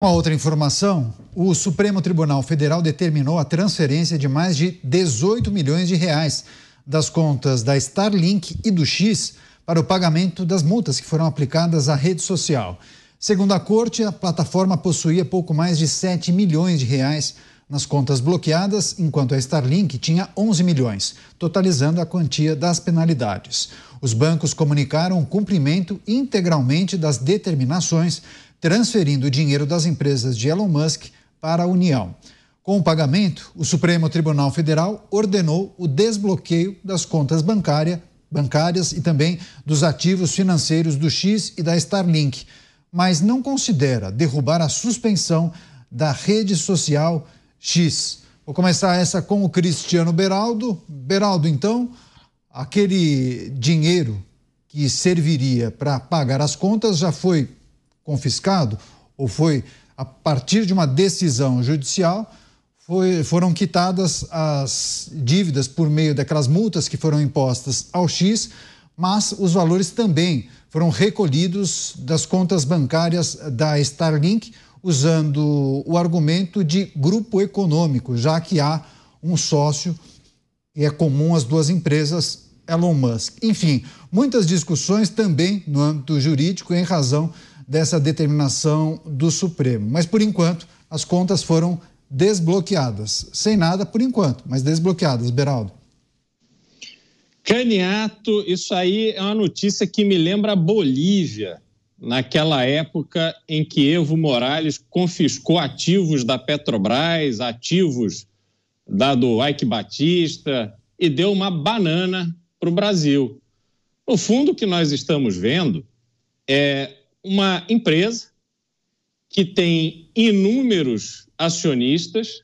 Uma outra informação, o Supremo Tribunal Federal determinou a transferência de mais de 18 milhões de reais das contas da Starlink e do X para o pagamento das multas que foram aplicadas à rede social. Segundo a corte, a plataforma possuía pouco mais de 7 milhões de reais nas contas bloqueadas, enquanto a Starlink tinha 11 milhões, totalizando a quantia das penalidades. Os bancos comunicaram o cumprimento integralmente das determinações, transferindo o dinheiro das empresas de Elon Musk para a União. Com o pagamento, o Supremo Tribunal Federal ordenou o desbloqueio das contas bancárias e também dos ativos financeiros do X e da Starlink, mas não considera derrubar a suspensão da rede social X. Vou começar essa com o Cristiano Beraldo. Beraldo, então, aquele dinheiro que serviria para pagar as contas já foi confiscado ou foi, a partir de uma decisão judicial, foram quitadas as dívidas por meio daquelas multas que foram impostas ao X, mas os valores também foram recolhidos das contas bancárias da Starlink, usando o argumento de grupo econômico, já que há um sócio e é comum às duas empresas, Elon Musk. Enfim, muitas discussões também no âmbito jurídico em razão dessa determinação do Supremo. Mas, por enquanto, as contas foram desbloqueadas. Sem nada por enquanto, mas desbloqueadas, Beraldo. Caniato, isso aí é uma notícia que me lembra a Bolívia, naquela época em que Evo Morales confiscou ativos da Petrobras, ativos do Eike Batista e deu uma banana para o Brasil. No fundo, o que nós estamos vendo é uma empresa que tem inúmeros acionistas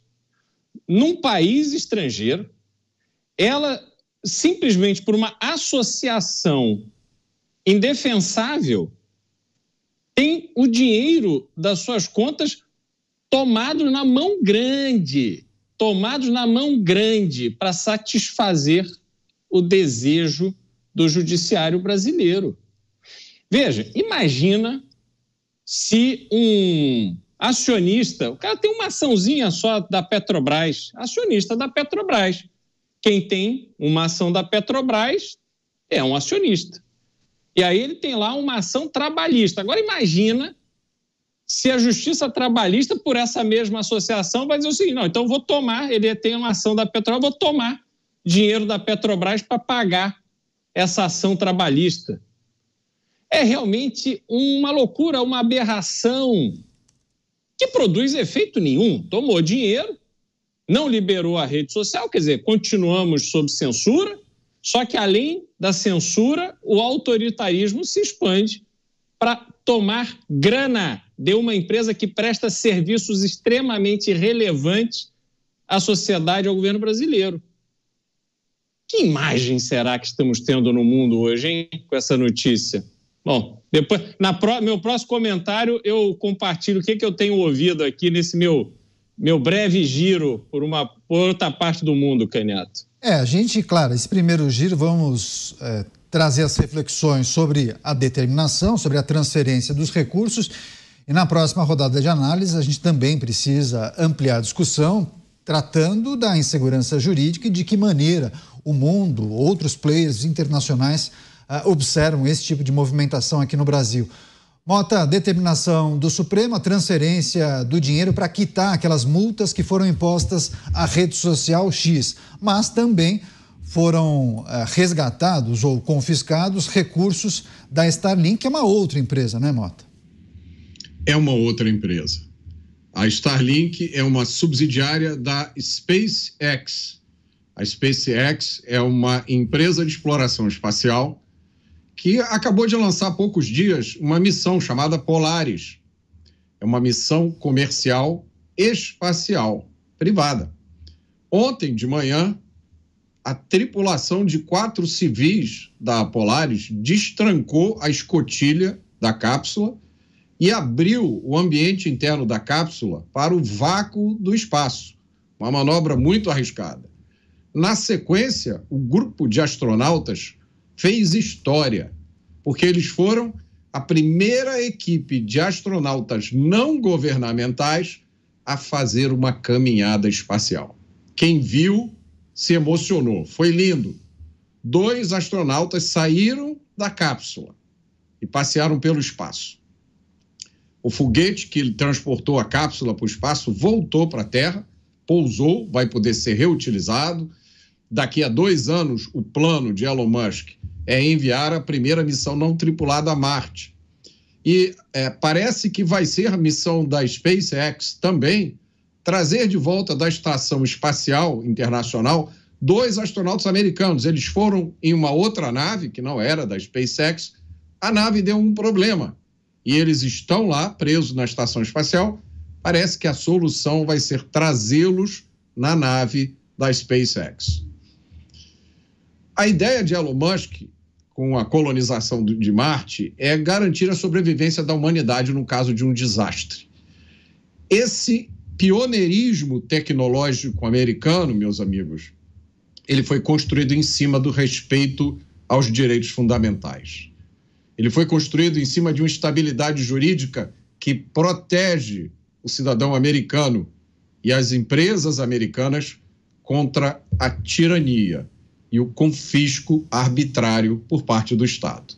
num país estrangeiro. Ela, simplesmente por uma associação indefensável, tem o dinheiro das suas contas tomados na mão grande para satisfazer o desejo do judiciário brasileiro. Veja, imagina se um acionista, o cara tem uma açãozinha só da Petrobras, acionista da Petrobras. Quem tem uma ação da Petrobras é um acionista. E aí ele tem lá uma ação trabalhista. Agora imagina se a Justiça Trabalhista, por essa mesma associação, vai dizer o seguinte: não, então eu vou tomar, ele tem uma ação da Petrobras, eu vou tomar dinheiro da Petrobras para pagar essa ação trabalhista. É realmente uma loucura, uma aberração que produz efeito nenhum. Tomou dinheiro, não liberou a rede social, quer dizer, continuamos sob censura, só que além da censura, o autoritarismo se expande para tomar grana de uma empresa que presta serviços extremamente relevantes à sociedade e ao governo brasileiro. Que imagem será que estamos tendo no mundo hoje, hein, com essa notícia? Bom, depois, meu próximo comentário, eu compartilho o que eu tenho ouvido aqui nesse meu breve giro por outra parte do mundo, Caniato. A gente, claro, esse primeiro giro vamos trazer as reflexões sobre a determinação, sobre a transferência dos recursos, e na próxima rodada de análise a gente também precisa ampliar a discussão, tratando da insegurança jurídica e de que maneira o mundo, outros players internacionais observam esse tipo de movimentação aqui no Brasil. Mota, determinação do Supremo, a transferência do dinheiro para quitar aquelas multas que foram impostas à rede social X, mas também foram resgatados ou confiscados recursos da Starlink, que é uma outra empresa, né, Mota? É uma outra empresa. A Starlink é uma subsidiária da SpaceX. A SpaceX é uma empresa de exploração espacial que acabou de lançar há poucos dias uma missão chamada Polaris. É uma missão comercial espacial, privada. Ontem de manhã, a tripulação de 4 civis da Polaris destrancou a escotilha da cápsula e abriu o ambiente interno da cápsula para o vácuo do espaço. Uma manobra muito arriscada. Na sequência, o grupo de astronautas fez história, porque eles foram a primeira equipe de astronautas não governamentais a fazer uma caminhada espacial. Quem viu se emocionou, foi lindo. 2 astronautas saíram da cápsula e passearam pelo espaço. O foguete que transportou a cápsula para o espaço voltou para a Terra, pousou, vai poder ser reutilizado. Daqui a 2 anos, o plano de Elon Musk é enviar a primeira missão não tripulada a Marte. E parece que vai ser a missão da SpaceX também trazer de volta da Estação Espacial Internacional 2 astronautas americanos. Eles foram em uma outra nave, que não era da SpaceX, a nave deu um problema. E eles estão lá, presos na Estação Espacial. Parece que a solução vai ser trazê-los na nave da SpaceX. A ideia de Elon Musk, com a colonização de Marte, é garantir a sobrevivência da humanidade no caso de um desastre. Esse pioneirismo tecnológico americano, meus amigos, ele foi construído em cima do respeito aos direitos fundamentais. Ele foi construído em cima de uma estabilidade jurídica que protege o cidadão americano e as empresas americanas contra a tirania e o confisco arbitrário por parte do Estado.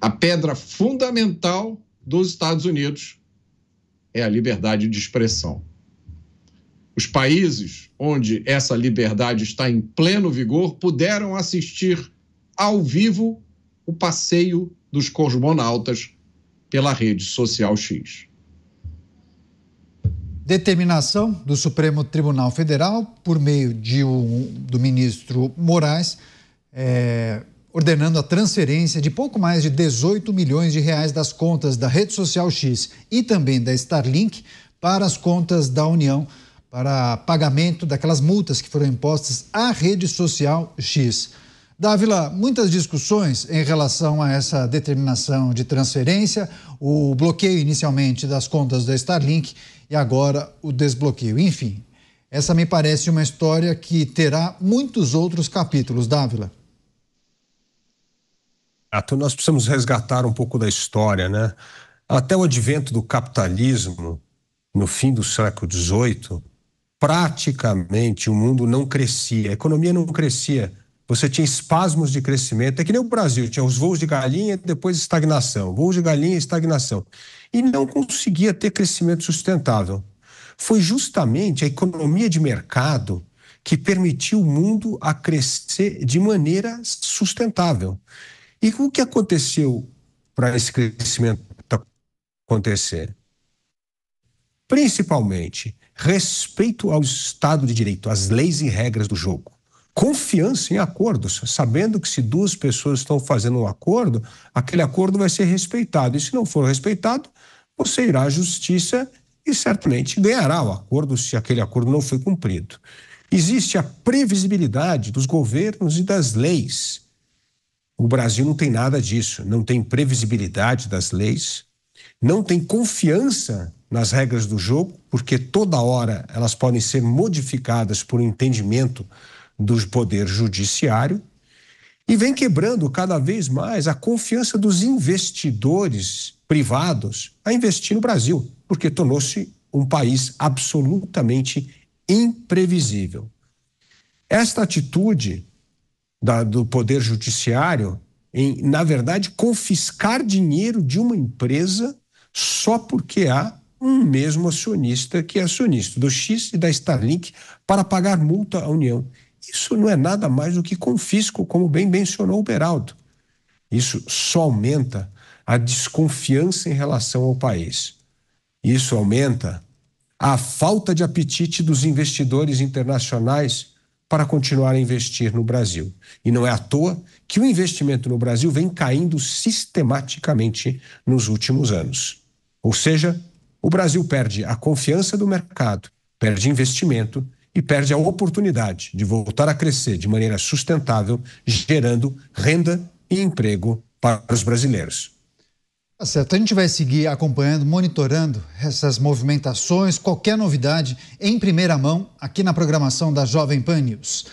A pedra fundamental dos Estados Unidos é a liberdade de expressão. Os países onde essa liberdade está em pleno vigor puderam assistir ao vivo o passeio dos cosmonautas pela rede social X. Determinação do Supremo Tribunal Federal, por meio do ministro Moraes, ordenando a transferência de pouco mais de 18 milhões de reais das contas da rede social X e também da Starlink para as contas da União, para pagamento daquelas multas que foram impostas à rede social X. Dávila, muitas discussões em relação a essa determinação de transferência, o bloqueio inicialmente das contas da Starlink e agora o desbloqueio. Enfim, essa me parece uma história que terá muitos outros capítulos, Dávila. Nós precisamos resgatar um pouco da história, né? Até o advento do capitalismo, no fim do século XVIII, praticamente o mundo não crescia, a economia não crescia. Você tinha espasmos de crescimento, é que nem o Brasil, tinha os voos de galinha, depois estagnação, voos de galinha e estagnação. E não conseguia ter crescimento sustentável. Foi justamente a economia de mercado que permitiu o mundo a crescer de maneira sustentável. E o que aconteceu para esse crescimento acontecer? Principalmente, respeito ao Estado de Direito, às leis e regras do jogo. Confiança em acordos, sabendo que se 2 pessoas estão fazendo um acordo, aquele acordo vai ser respeitado. E se não for respeitado, você irá à justiça e certamente ganhará o acordo se aquele acordo não foi cumprido. Existe a previsibilidade dos governos e das leis. O Brasil não tem nada disso, não tem previsibilidade das leis, não tem confiança nas regras do jogo, porque toda hora elas podem ser modificadas por um entendimento do poder judiciário, e vem quebrando cada vez mais a confiança dos investidores privados a investir no Brasil, porque tornou-se um país absolutamente imprevisível. Esta atitude do poder judiciário em, na verdade, confiscar dinheiro de uma empresa só porque há um mesmo acionista que é acionista do X e da Starlink para pagar multa à União. Isso não é nada mais do que confisco, como bem mencionou o Beraldo. Isso só aumenta a desconfiança em relação ao país. Isso aumenta a falta de apetite dos investidores internacionais para continuar a investir no Brasil. E não é à toa que o investimento no Brasil vem caindo sistematicamente nos últimos anos. Ou seja, o Brasil perde a confiança do mercado, perde investimento e perde a oportunidade de voltar a crescer de maneira sustentável, gerando renda e emprego para os brasileiros. Tá certo, a gente vai seguir acompanhando, monitorando essas movimentações, qualquer novidade em primeira mão aqui na programação da Jovem Pan News.